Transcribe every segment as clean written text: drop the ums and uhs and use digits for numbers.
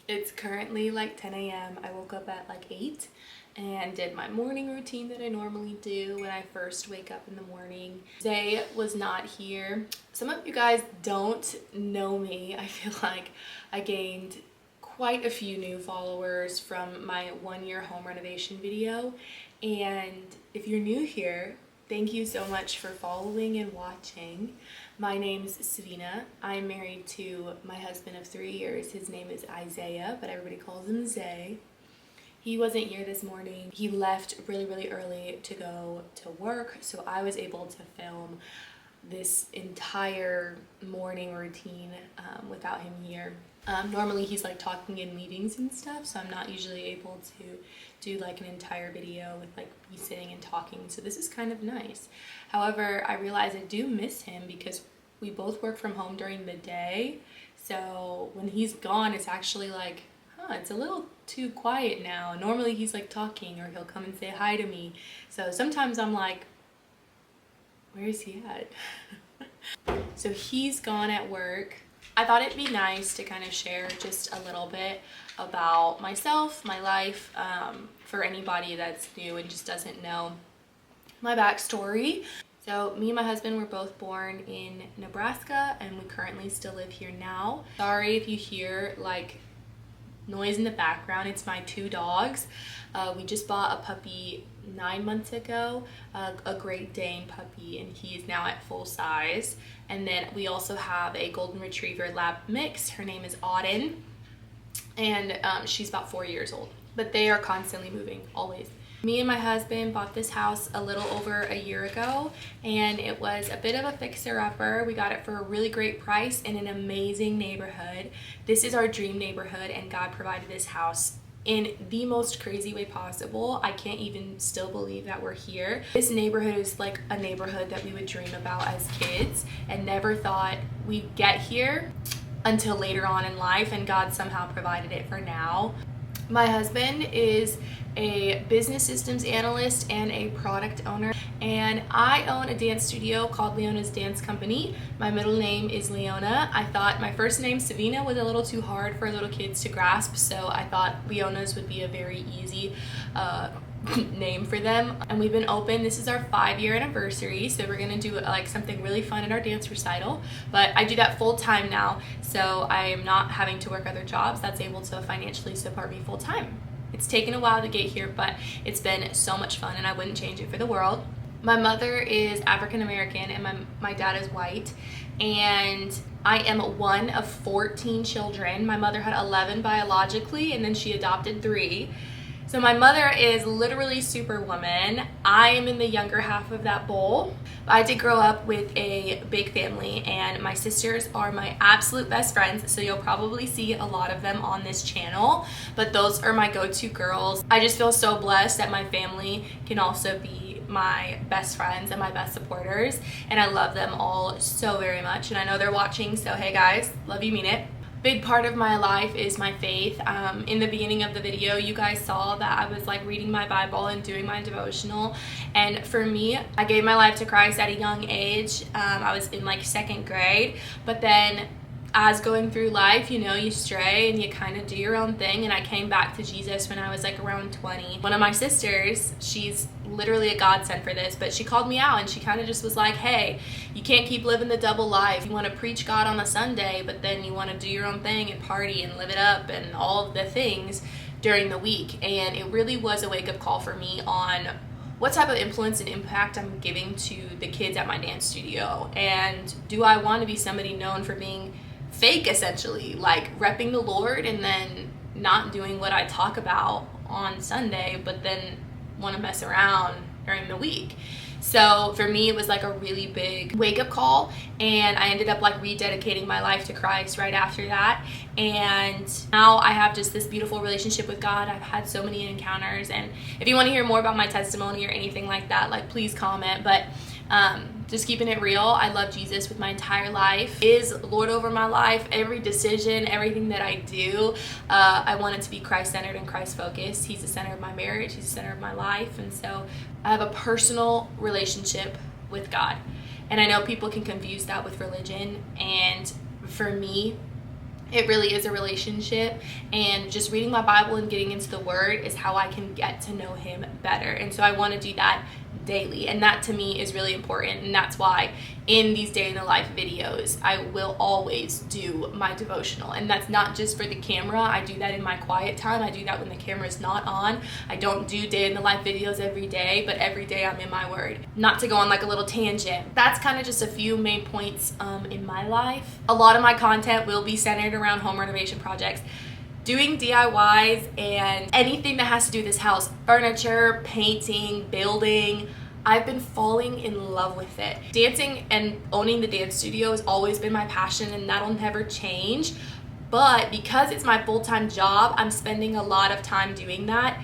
It's currently like 10 a.m. I woke up at like 8 and did my morning routine that I normally do when I first wake up in the morning. Zay was not here. Some of you guys don't know me. I feel like I gained quite a few new followers from my 1-year home renovation video. And if you're new here, thank you so much for following and watching. My name's Savina. I'm married to my husband of 3 years. His name is Isaiah, but everybody calls him Zay. He wasn't here this morning. He left really early to go to work, so I was able to film this entire morning routine without him here. Normally he's like talking in meetings and stuff, so I'm not usually able to do like an entire video with like me sitting and talking, so this is kind of nice. However, I realize I do miss him because we both work from home during the day, so when he's gone it's actually like, it's a little too quiet now. Normally he's like talking or he'll come and say hi to me, so sometimes I'm like, where is he at? So he's gone at work. I thought it'd be nice to kind of share just a little bit about myself, my life, for anybody that's new and just doesn't know my backstory. So me and my husband were both born in Nebraska and we currently still live here now. Sorry if you hear like noise in the background, it's my 2 dogs. We just bought a puppy 9 months ago, a Great Dane puppy, and he is now at full size. And then we also have a Golden Retriever Lab mix. Her name is Auden, and she's about 4 years old. But they are constantly moving, always. Me and my husband bought this house a little over a year ago, and it was a bit of a fixer-upper. We got it for a really great price in an amazing neighborhood. This is our dream neighborhood, and God provided this house in the most crazy way possible. I can't even still believe that we're here. This neighborhood is like a neighborhood that we would dream about as kids and never thought we'd get here until later on in life, and God somehow provided it for now. My husband is a business systems analyst and a product owner, and I own a dance studio called Leona's Dance Company. My middle name is Leona. I thought my first name Savina was a little too hard for little kids to grasp, so I thought Leona's would be a very easy name for them. And we've been open, this is our 5-year anniversary, so we're gonna do like something really fun at our dance recital. But I do that full time now, so I am not having to work other jobs. That's able to financially support me full time. It's taken a while to get here, but it's been so much fun and I wouldn't change it for the world. My mother is African American and my dad is white, and I am one of 14 children. My mother had 11 biologically, and then she adopted 3. So my mother is literally superwoman. I am in the younger half of that bowl. I did grow up with a big family, and my sisters are my absolute best friends, so you'll probably see a lot of them on this channel, but those are my go-to girls. I just feel so blessed that my family can also be my best friends and my best supporters, and I love them all so very much, and I know they're watching, so hey guys, love you, mean it. Big part of my life is my faith. In the beginning of the video, you guys saw that I was like reading my Bible and doing my devotional, and for me, I gave my life to Christ at a young age. I was in like 2nd grade, but then as going through life, you know, you stray and you kind of do your own thing, and I came back to Jesus when I was like around 20. One of my sisters, she's literally a godsend for this, but she called me out and she kind of just was like, hey, you can't keep living the double life. You want to preach God on a Sunday, but then you want to do your own thing and party and live it up and all of the things during the week. And it really was a wake-up call for me on what type of influence and impact I'm giving to the kids at my dance studio. And do I want to be somebody known for being fake, essentially, like repping the Lord and then not doing what I talk about on Sunday, but then want to mess around during the week? So for me, it was like a really big wake-up call, and I ended up like rededicating my life to Christ right after that. And now I have just this beautiful relationship with God. I've had so many encounters, and if you want to hear more about my testimony or anything like that, like please comment. But just keeping it real, I love Jesus with my entire life. He is Lord over my life. Every decision, everything that I do, I want it to be Christ-centered and Christ-focused. He's the center of my marriage. He's the center of my life. And so I have a personal relationship with God. And I know people can confuse that with religion. And for me, It really is a relationship, and just reading my Bible and getting into the Word is how I can get to know Him better. And so I want to do that daily, and that to me is really important. And that's why in these day in the life videos I will always do my devotional. And that's not just for the camera. I do that in my quiet time. I do that when the camera is not on. I don't do day in the life videos every day, but every day I'm in my Word. Not to go on like a little tangent, that's kind of just a few main points in my life. A lot of my content will be centered around home renovation projects, doing DIYs, and anything that has to do with this house, furniture, painting, building. I've been falling in love with it. Dancing and owning the dance studio has always been my passion, and that'll never change. But because it's my full-time job, I'm spending a lot of time doing that.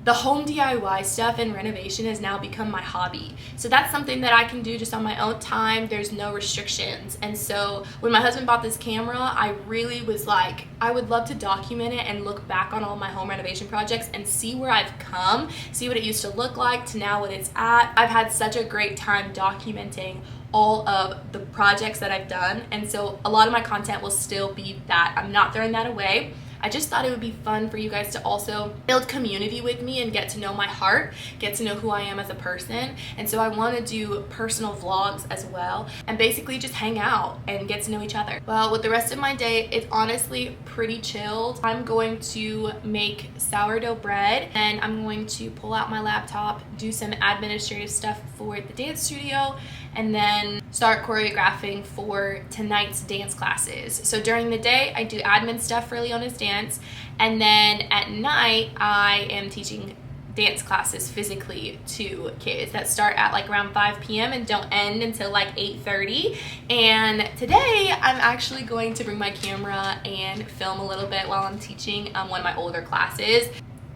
The home DIY stuff and renovation has now become my hobby. So that's something that I can do just on my own time. There's no restrictions. And so when my husband bought this camera, I really was like, I would love to document it and look back on all my home renovation projects and see where I've come, see what it used to look like to now what it's at. I've had such a great time documenting all of the projects that I've done. And so a lot of my content will still be that. I'm not throwing that away. I just thought it would be fun for you guys to also build community with me and get to know my heart, get to know who I am as a person. And so I want to do personal vlogs as well, and basically just hang out and get to know each other. Well, with the rest of my day, it's honestly pretty chilled. I'm going to make sourdough bread, and I'm going to pull out my laptop, do some administrative stuff for the dance studio, and then start choreographing for tonight's dance classes. So during the day, I do admin stuff for Leona's dance, and then at night, I am teaching dance classes physically to kids that start at like around 5 p.m. and don't end until like 8:30. And today, I'm actually going to bring my camera and film a little bit while I'm teaching one of my older classes.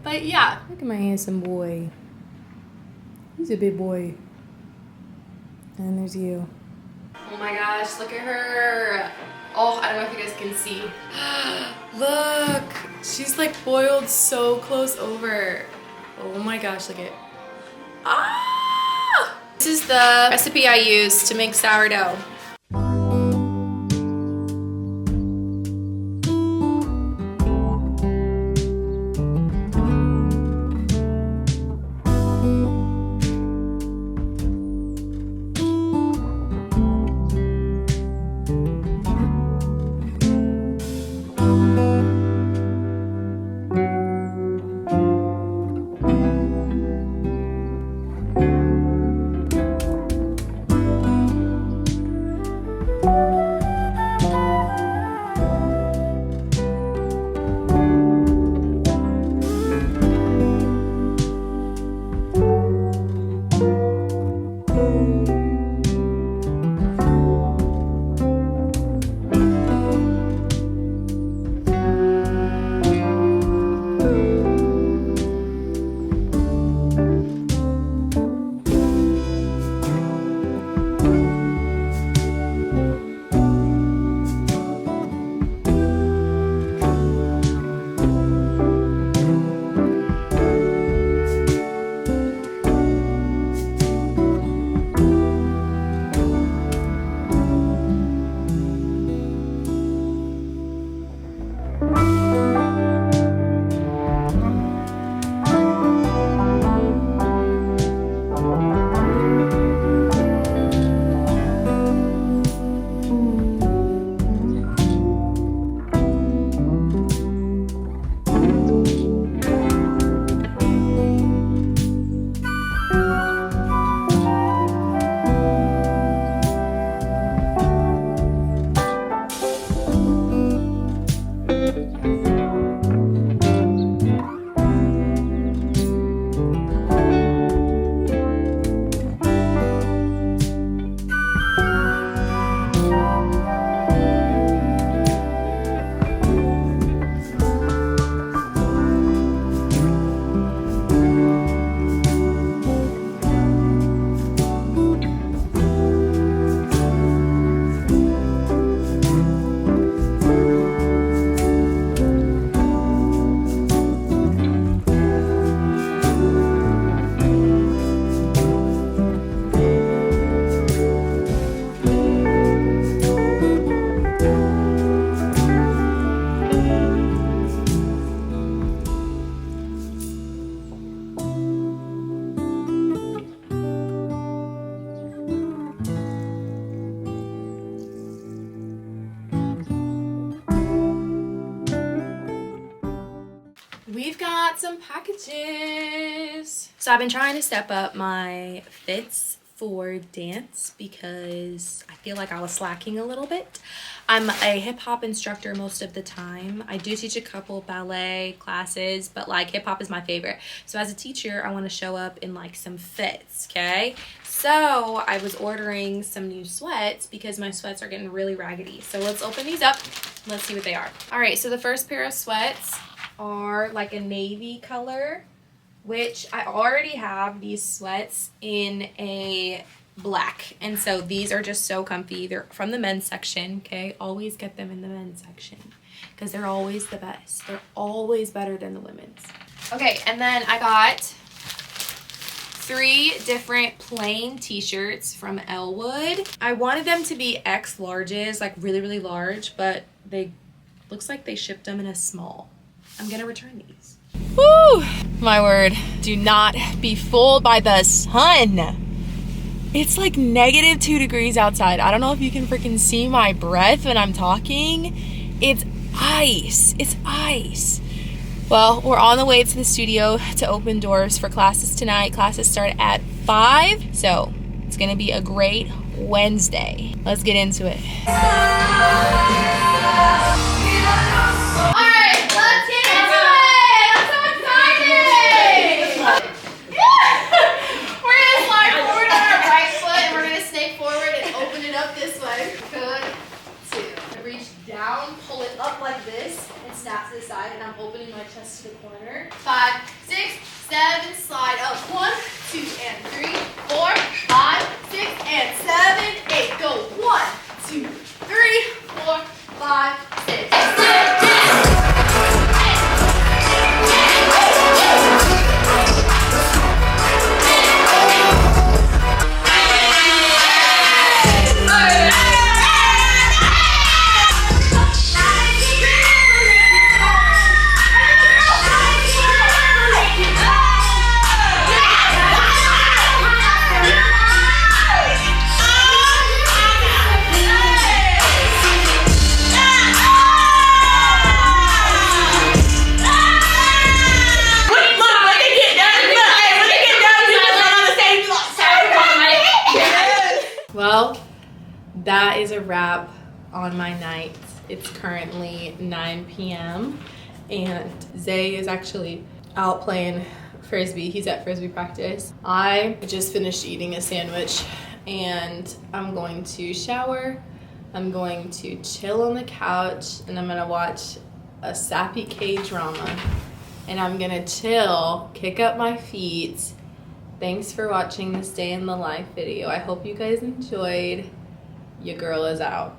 But yeah. Look at my handsome boy. He's a big boy. And there's you. Oh my gosh, look at her. Oh, I don't know if you guys can see. Look, she's like boiled so close over. Oh my gosh, look at it. Ah! This is the recipe I use to make sourdough. we've got some packages. So I've been trying to step up my fits for dance because I feel like I was slacking a little bit. I'm a hip hop instructor most of the time. I do teach a couple ballet classes, but like hip hop is my favorite. So as a teacher, I want to show up in like some fits, okay? So I was ordering some new sweats because my sweats are getting really raggedy. So let's open these up. Let's see what they are. All right, so the first pair of sweats are like a navy color, which I already have these sweats in a black. And so these are just so comfy. They're from the men's section, okay? Always get them in the men's section because they're always the best. They're always better than the women's. Okay, and then I got 3 different plain t-shirts from Elwood. I wanted them to be X larges, like really, really large, but they looks like they shipped them in a small. I'm gonna return these. Woo! My word, do not be fooled by the sun. It's like -2 degrees outside. I don't know if you can freaking see my breath when I'm talking. It's ice. It's ice. Well, we're on the way to the studio to open doors for classes tonight. Classes start at 5, so it's gonna be a great Wednesday. Let's get into it. All right, let's get into it. I'm so excited. We're gonna slide forward on our right foot and we're gonna snake forward and open it up this way. Good. 2. Reach down, pull it up like this, and snap to the side, and I'm opening my chest to the corner. 5, 6, 7, slide up. 1, 2, and 3, 4, 5, 6, and 7, 8. Go. 1, 2, 3, 4, 5, 6, 7. Well, that is a wrap on my night. It's currently 9 p.m. and Zay is actually out playing Frisbee. He's at Frisbee practice. I just finished eating a sandwich and I'm going to shower. I'm going to chill on the couch and I'm gonna watch a sappy K-drama. And I'm gonna chill, kick up my feet. Thanks for watching this day in the life video. I hope you guys enjoyed. Your girl is out.